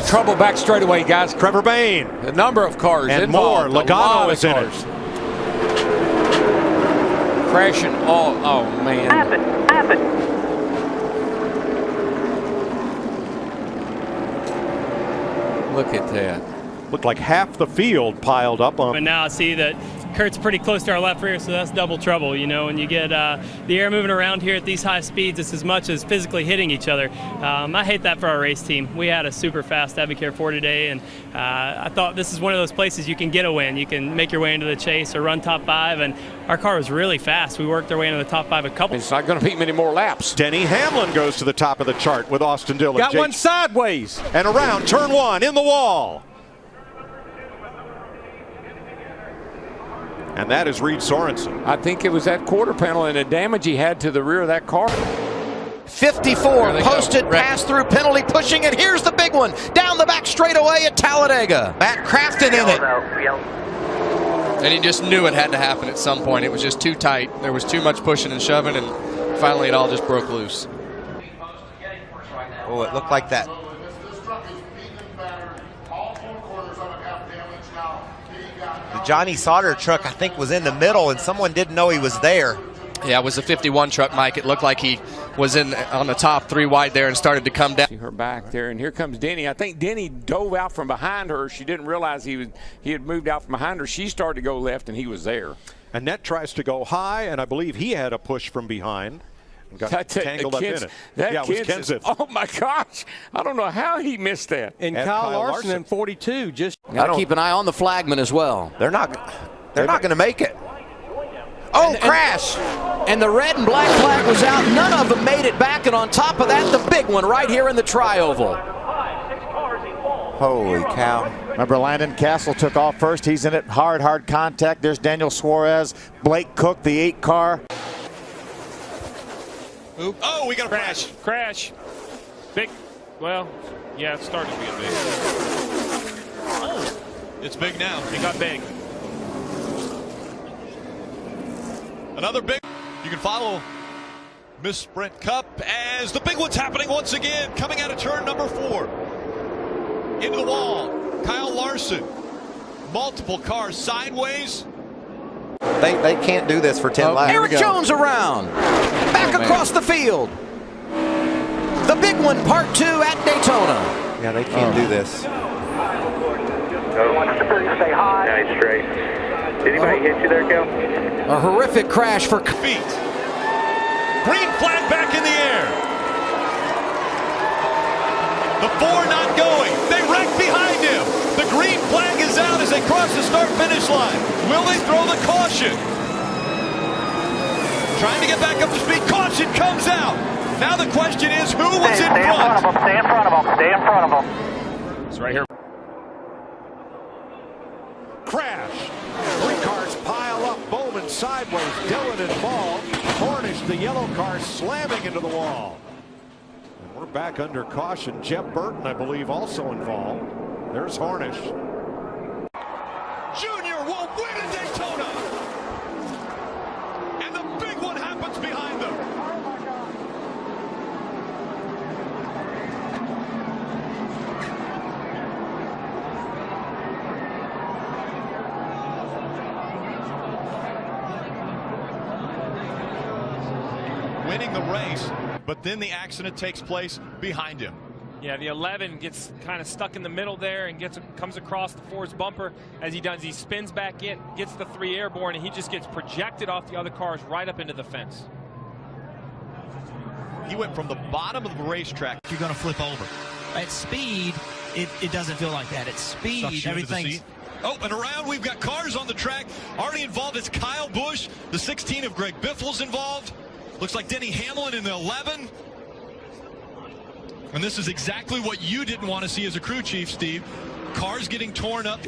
trouble back straightaway, guys. Trevor Bayne. A number of cars and involved. more. Logano is in it. Crashing all. Oh, man. Happen. Look at that. Looked like half the field piled up on. But now I see that Kurt's pretty close to our left rear, so that's double trouble, you know. When you get the air moving around here at these high speeds, it's as much as physically hitting each other. I hate that for our race team. We had a super fast Advocare 4 today, and I thought this is one of those places you can get a win. You can make your way into the chase or run top 5, and our car was really fast. We worked our way into the top 5 a couple. It's not going to be many more laps. Denny Hamlin goes to the top of the chart with Austin Dillon. Got one sideways. And around turn 1 in the wall. And that is Reed Sorensen. I think it was that quarter panel and the damage he had to the rear of that car. 54 posted pass-through penalty pushing, and here's the big one down the back straightaway at Talladega. Matt Crafton in it. And he just knew it had to happen at some point. It was just too tight. There was too much pushing and shoving, and finally it all just broke loose. Oh, it looked like that. The Johnny Sauter truck, I think, was in the middle, and someone didn't know he was there. Yeah, it was the 51 truck, Mike. It looked like he was on the top 3 wide there and started to come down. See her back there, and here comes Denny. I think Denny dove out from behind her. She didn't realize he had moved out from behind her. She started to go left, and he was there. Annette tries to go high, and I believe he had a push from behind. Got tangled up in it. Yeah, it was Kenseth. Oh, my gosh. I don't know how he missed that. And Kyle Larson in 42 just. Got to keep an eye on the flagman as well. They're not going to make it. Oh, crash! And the red and black flag was out. None of them made it back, and on top of that, the big one right here in the tri-oval. Holy cow. Remember, Landon Castle took off first. He's in it. Hard contact. There's Daniel Suarez. Blake Cook, the 8 car. Oop. Oh, we got a crash. Crash. Big. Well, yeah, it started to be big. Oh, it's big now. It got big. Another big. You can follow Miss Sprint Cup as the big one's happening once again. Coming out of turn number 4. Into the wall. Kyle Larson. Multiple cars sideways. They can't do this for 10 laps. Eric Jones around. Back across the field. The big one, part 2 at Daytona. Yeah, they can't do this. Stay high. Nice straight. Did anybody hit you there, Kel? A horrific crash for feet. Green flag back in the air. The 4 not going. They wrecked behind him. The green flag is out as they cross the start-finish line. Will they throw the caution? Trying to get back up to speed. Caution comes out. Now the question is, who was in front? Stay in front of them. Stay in front of them. It's right here. Crash. 3 cars pile up. Bowman sideways. Dillon involved. Cornish, the yellow car, slamming into the wall. And we're back under caution. Jeff Burton, I believe, also involved. There's Hornish. Junior will win at Daytona. And the big one happens behind them. Winning the race, but then the accident takes place behind him. Yeah, the 11 gets kind of stuck in the middle there and comes across the 4's bumper. As he does, he spins back in, gets the 3 airborne, and he just gets projected off the other cars right up into the fence. He went from the bottom of the racetrack. You're going to flip over. At speed, it doesn't feel like that. At speed, everything's... Oh, and around we've got cars on the track. Already involved is Kyle Busch. The 16 of Greg Biffle's involved. Looks like Denny Hamlin in the 11. And this is exactly what you didn't want to see as a crew chief, Steve. Cars getting torn up.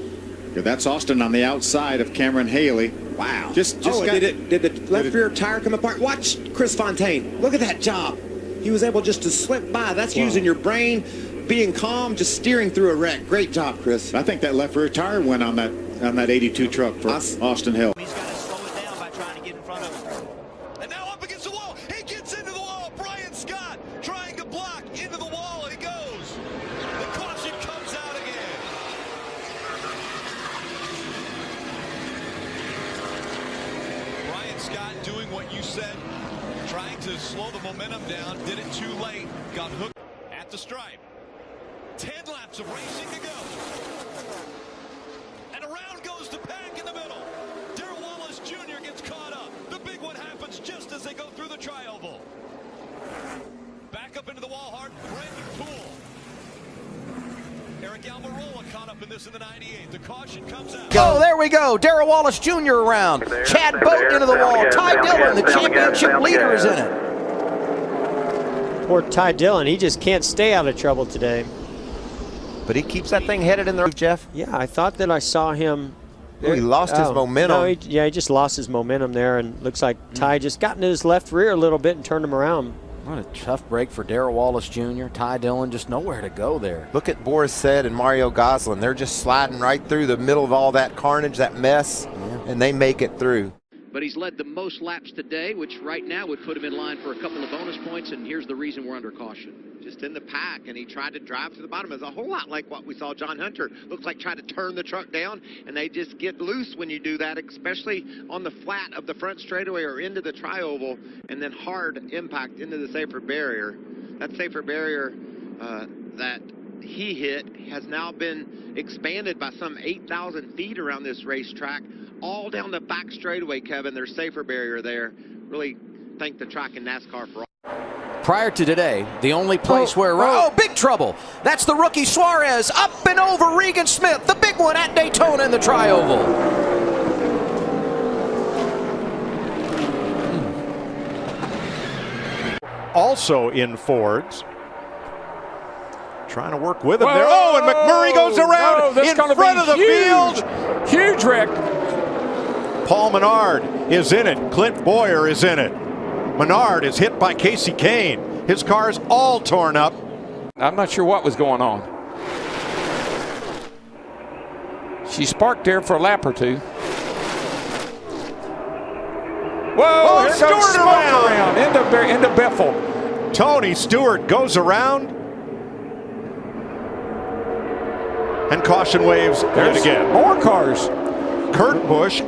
Yeah, that's Austin on the outside of Cameron Haley. Wow. Did the left rear tire come apart? Watch Chris Fontaine. Look at that job. He was able just to slip by. That's using your brain, being calm, just steering through a wreck. Great job, Chris. I think that left rear tire went on that 82 truck for Austin Hill. He's got to slow it down by trying to get in front of him. And now up against the wall. He gets into the wall. Brian Scott trying to block into the wall, and he goes. The caution comes like you said, trying to slow the momentum down, did it too late, got hooked at the stripe. 10 laps of racing to go. And around goes the pack in the middle. Darrell Wallace Jr. gets caught up. The big one happens just as they go through the tri-oval. Back up into the wall hard, Brandon Poole. Eric Almirola caught up in this in the 98. The caution comes out. Oh, there we go. Darrell Wallace Jr. around. Chad Boat into the wall. Ty Dillon, the championship leader, is in it. Poor Ty Dillon, he just can't stay out of trouble today. But he keeps that thing headed in the roof, Jeff. Yeah, I thought that I saw him. Ooh, he lost his momentum. No, he just lost his momentum there, and looks like Ty just got into his left rear a little bit and turned him around. What a tough break for Darrell Wallace Jr. Ty Dillon just nowhere to go there. Look at Boris Said and Mario Gosselin. They're just sliding right through the middle of all that carnage, that mess, and they make it through. But he's led the most laps today, which right now would put him in line for a couple of bonus points, and here's the reason we're under caution. Just in the pack, and he tried to drive to the bottom. It's a whole lot like what we saw John Hunter. Looks like try to turn the truck down, and they just get loose when you do that, especially on the flat of the front straightaway or into the tri-oval, and then hard impact into the safer barrier. That safer barrier that he hit has now been expanded by some 8,000 feet around this racetrack, all down the back straightaway, Kevin. There's safer barrier there. Really thank the track and NASCAR for all. Prior to today, the only place where... Oh, big trouble. That's the rookie Suarez up and over Regan Smith, the big one at Daytona in the tri-oval. Also in Fords. Trying to work with him there. Oh, and McMurray goes around in front of the field. Huge wreck. Paul Menard is in it. Clint Boyer is in it. Menard is hit by Casey Kane. His car's all torn up. I'm not sure what was going on. She sparked there for a lap or two. Whoa, here Stewart goes Smoke around into Bethel. Tony Stewart goes around. And caution waves yet again. More cars. Kurt Busch